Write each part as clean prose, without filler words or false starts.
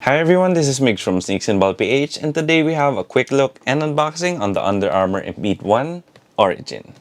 Hi everyone, this is Migs from Sneaks and Ball PH, and today we have a quick look and unboxing on the Under Armour Embiid 1 Origin.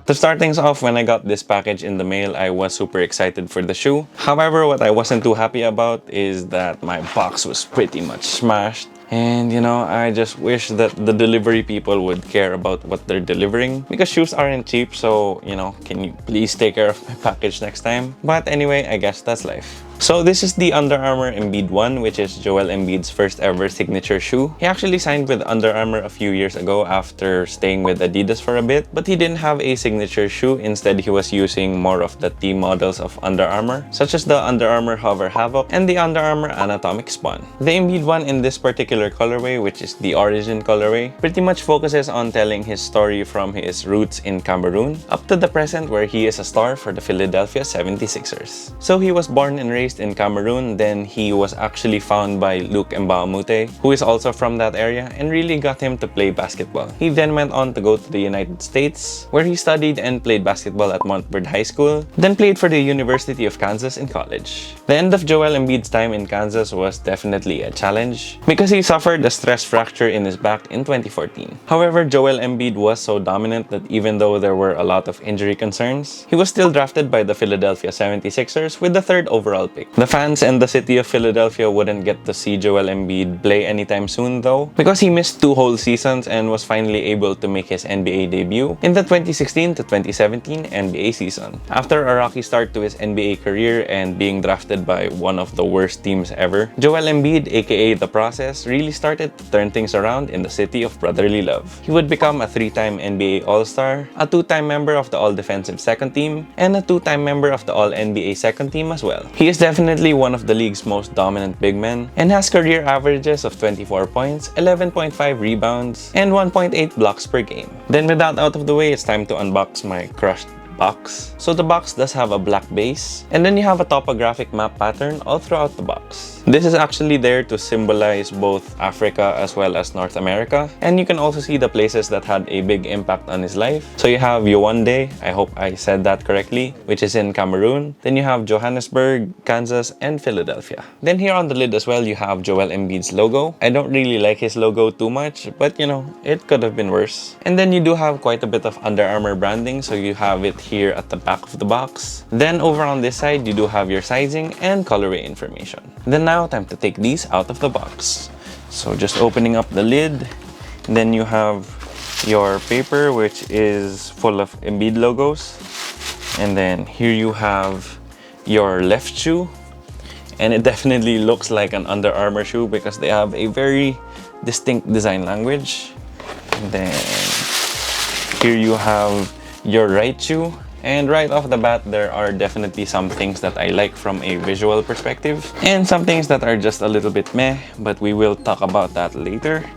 To start things off, when I got this package in the mail, I was super excited for the shoe. However, what I wasn't too happy about is that my box was pretty much smashed. And I just wish that the delivery people would care about what they're delivering, because shoes aren't cheap, so can you please take care of my package next time? But anyway, I guess that's life. So this is the Under Armour Embiid 1, which is Joel Embiid's first ever signature shoe. He actually signed with Under Armour a few years ago after staying with Adidas for a bit, but he didn't have a signature shoe. Instead, he was using more of the team models of Under Armour, such as the Under Armour Hover Havoc and the Under Armour Anatomic Spawn. The Embiid 1 in this particular colorway, which is the Origin colorway, pretty much focuses on telling his story from his roots in Cameroon up to the present, where he is a star for the Philadelphia 76ers. So he was born and raised in Cameroon, then he was actually found by Luc Mbah, who is also from that area, and really got him to play basketball. He then went on to go to the United States, where he studied and played basketball at Montverde High School, then played for the University of Kansas in college. The end of Joel Embiid's time in Kansas was definitely a challenge, because he suffered a stress fracture in his back in 2014. However, Joel Embiid was so dominant that even though there were a lot of injury concerns, he was still drafted by the Philadelphia 76ers with the 3rd overall pick. The fans and the city of Philadelphia wouldn't get to see Joel Embiid play anytime soon though, because he missed 2 whole seasons and was finally able to make his NBA debut in the 2016 to 2017 NBA season. After a rocky start to his NBA career and being drafted by one of the worst teams ever, Joel Embiid, aka The Process, really started to turn things around in the city of brotherly love. He would become a 3-time NBA All-Star, a 2-time member of the All-Defensive Second Team, and a 2-time member of the All-NBA Second Team as well. He is definitely one of the league's most dominant big men and has career averages of 24 points, 11.5 rebounds, and 1.8 blocks per game. Then with that out of the way, it's time to unbox my crushed box. So the box does have a black base, and then you have a topographic map pattern all throughout the box. This is actually there to symbolize both Africa as well as North America, and you can also see the places that had a big impact on his life. So you have Yaoundé, I hope I said that correctly, which is in Cameroon. Then you have Johannesburg, Kansas, and Philadelphia. Then here on the lid as well, you have Joel Embiid's logo. I don't really like his logo too much, but it could have been worse. And then you do have quite a bit of Under Armour branding, so you have it here at the back of the box. Then over on this side, you do have your sizing and colorway information. Then now, time to take these out of the box. So just opening up the lid, then you have your paper, which is full of Embiid logos. And then here you have your left shoe, and it definitely looks like an Under Armour shoe because they have a very distinct design language. And then here you have your right shoe, and right off the bat, there are definitely some things that I like from a visual perspective, and some things that are just a little bit meh, but we will talk about that later.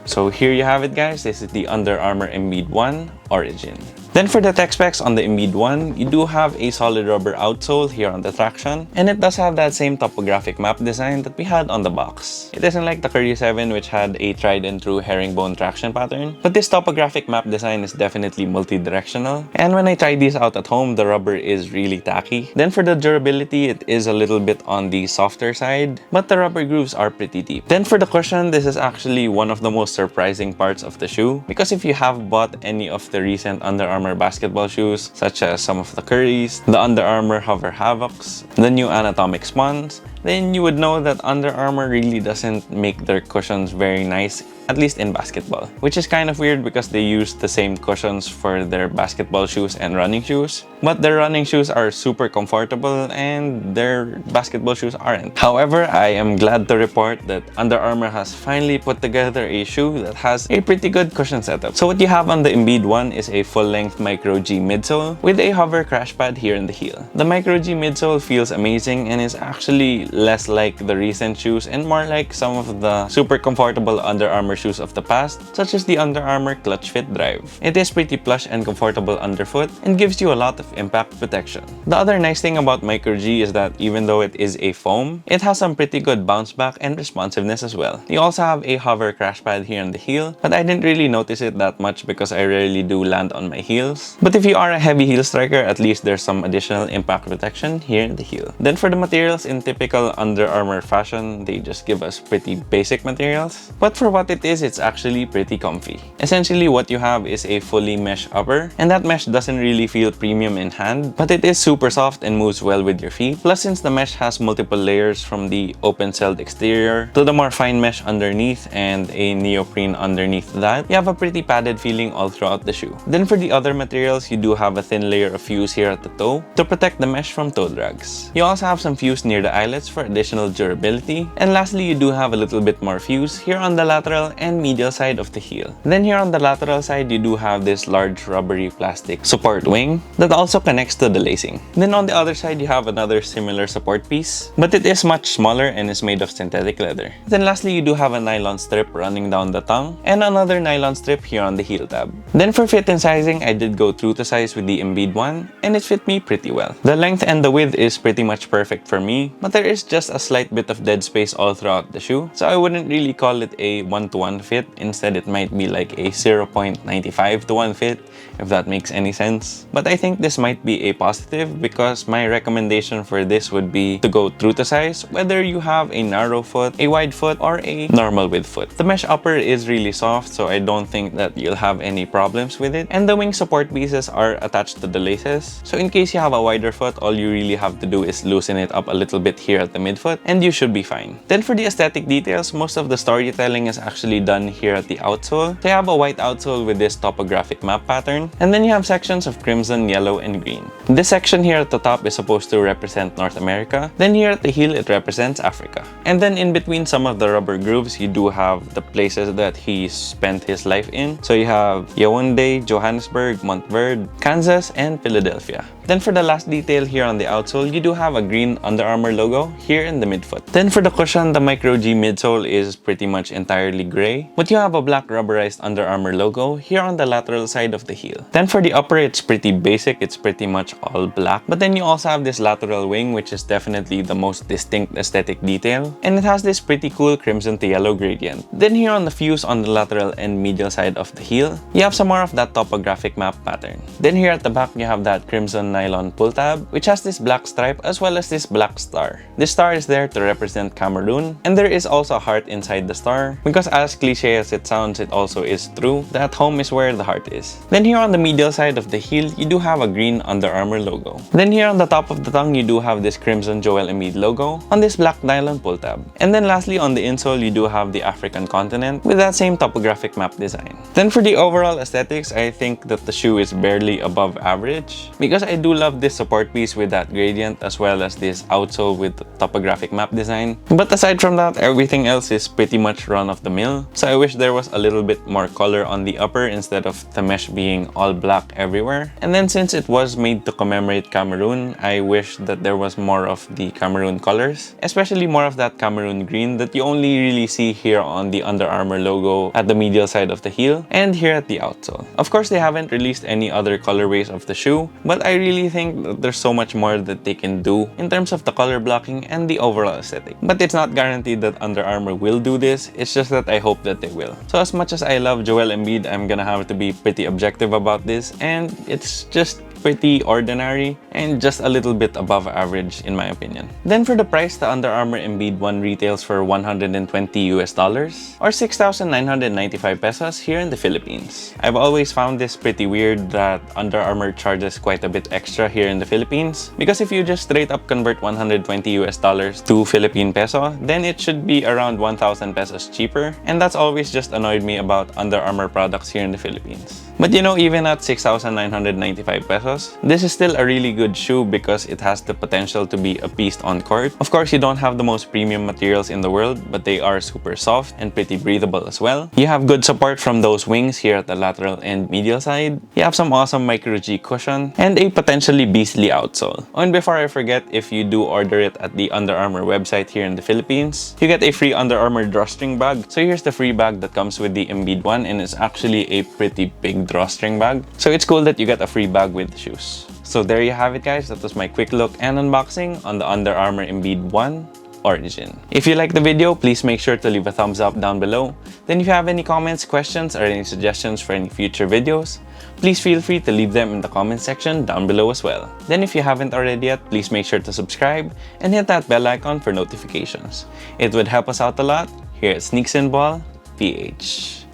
So here you have it, guys. This is the Under Armour Embiid 1 Origin. Then for the tech specs on the Embiid 1, you do have a solid rubber outsole here on the traction, and it does have that same topographic map design that we had on the box. It isn't like the Curry 7, which had a tried and true herringbone traction pattern, but this topographic map design is definitely multi-directional, and when I tried these out at home, the rubber is really tacky. Then for the durability, it is a little bit on the softer side, but the rubber grooves are pretty deep. Then for the cushion, this is actually one of the most surprising parts of the shoe, because if you have bought any of the recent Under Armour basketball shoes, such as some of the Currys, the Under Armour Hover Havocs, the new Anatomic Spawns, then you would know that Under Armour really doesn't make their cushions very nice, at least in basketball. Which is kind of weird because they use the same cushions for their basketball shoes and running shoes. But their running shoes are super comfortable and their basketball shoes aren't. However, I am glad to report that Under Armour has finally put together a shoe that has a pretty good cushion setup. So what you have on the Embiid 1 is a full-length Micro G midsole with a hover crash pad here in the heel. The Micro G midsole feels amazing and is actually less like the recent shoes and more like some of the super comfortable Under Armour shoes of the past, such as the Under Armour Clutch Fit Drive. It is pretty plush and comfortable underfoot and gives you a lot of impact protection. The other nice thing about Micro G is that even though it is a foam, it has some pretty good bounce back and responsiveness as well. You also have a hover crash pad here on the heel, but I didn't really notice it that much because I rarely do land on my heels. But if you are a heavy heel striker, at least there's some additional impact protection here in the heel. Then for the materials, in typical Under Armour fashion, they just give us pretty basic materials. But for what it is, it's actually pretty comfy. Essentially, what you have is a fully mesh upper, and that mesh doesn't really feel premium in hand, but it is super soft and moves well with your feet. Plus, since the mesh has multiple layers from the open-celled exterior to the more fine mesh underneath and a neoprene underneath that, you have a pretty padded feeling all throughout the shoe. Then for the other materials, you do have a thin layer of fuse here at the toe to protect the mesh from toe drags. You also have some fuse near the eyelets for additional durability. And lastly, you do have a little bit more fuse here on the lateral and medial side of the heel. Then here on the lateral side, you do have this large rubbery plastic support wing that also connects to the lacing. Then on the other side, you have another similar support piece, but it is much smaller and is made of synthetic leather. Then lastly, you do have a nylon strip running down the tongue and another nylon strip here on the heel tab. Then for fit and sizing, I did go true to size with the Embiid one, and it fit me pretty well. The length and the width is pretty much perfect for me, but there is just a slight bit of dead space all throughout the shoe, so I wouldn't really call it a 1-to-1 fit. Instead, it might be like a 0.95 to 1 fit, if that makes any sense. But I think this might be a positive because my recommendation for this would be to go true to size, whether you have a narrow foot, a wide foot, or a normal width foot. The mesh upper is really soft, so I don't think that you'll have any problems with it. And the wing support pieces are attached to the laces, so in case you have a wider foot, all you really have to do is loosen it up a little bit here at the midfoot, and you should be fine. Then for the aesthetic details, most of the storytelling is actually done here at the outsole. So you have a white outsole with this topographic map pattern, and then you have sections of crimson, yellow, and green. This section here at the top is supposed to represent North America. Then here at the heel, it represents Africa. And then in between some of the rubber grooves, you do have the places that he spent his life in. So you have Yaoundé, Johannesburg, Montverde, Kansas, and Philadelphia. Then for the last detail here on the outsole, you do have a green Under Armour logo here in the midfoot. Then for the cushion, the Micro G midsole is pretty much entirely gray, but you have a black rubberized Under Armour logo here on the lateral side of the heel. Then for the upper, it's pretty basic, it's pretty much all black, but then you also have this lateral wing, which is definitely the most distinct aesthetic detail, and it has this pretty cool crimson to yellow gradient. Then here on the fuse on the lateral and medial side of the heel, you have some more of that topographic map pattern. Then here at the back, you have that crimson nylon pull tab, which has this black stripe as well as this black star. This star is there to represent Cameroon, and there is also a heart inside the star, because as cliche as it sounds, it also is true that home is where the heart is. Then here on the medial side of the heel, you do have a green Under Armour logo. Then here on the top of the tongue, you do have this crimson Joel Embiid logo on this black nylon pull tab. And then lastly, on the insole, you do have the African continent with that same topographic map design. Then for the overall aesthetics, I think that the shoe is barely above average, because I do love this support piece with that gradient as well as this outsole with topographic map design. But aside from that, everything else is pretty much run of the mill. So I wish there was a little bit more color on the upper instead of the mesh being all black everywhere. And then since it was made to commemorate Cameroon, I wish that there was more of the Cameroon colors, especially more of that Cameroon green that you only really see here on the Under Armour logo at the medial side of the heel and here at the outsole. Of course, they haven't released any other colorways of the shoe, but I really think that there's so much more that they can do in terms of the color blocking and the overall aesthetic. But it's not guaranteed that Under Armour will do this, it's just that I hope that they will. So as much as I love Joel Embiid, I'm gonna have to be pretty objective about this, and it's just pretty ordinary and just a little bit above average in my opinion. Then for the price, the Under Armour Embiid one retails for $120 or 6,995 pesos here in the Philippines. I've always found this pretty weird that Under Armour charges quite a bit extra here in the Philippines, because if you just straight up convert $120 to Philippine peso, then it should be around 1,000 pesos cheaper, and that's always just annoyed me about Under Armour products here in the Philippines. But you know, even at 6,995 pesos, pesos. This is still a really good shoe because it has the potential to be a beast on court. Of course, you don't have the most premium materials in the world, but they are super soft and pretty breathable as well. You have good support from those wings here at the lateral and medial side. You have some awesome micro G cushion and a potentially beastly outsole. Oh, and before I forget, if you do order it at the Under Armour website here in the Philippines, you get a free Under Armour drawstring bag. So here's the free bag that comes with the Embiid one, and it's actually a pretty big drawstring bag. So it's cool that you get a free bag with the shoes. So there you have it, guys. That was my quick look and unboxing on the Under Armour Embiid 1 Origin. If you like the video, please make sure to leave a thumbs up down below. Then if you have any comments, questions, or any suggestions for any future videos, please feel free to leave them in the comment section down below as well. Then if you haven't already yet, please make sure to subscribe and hit that bell icon for notifications. It would help us out a lot here at Sneaks and Ball PH.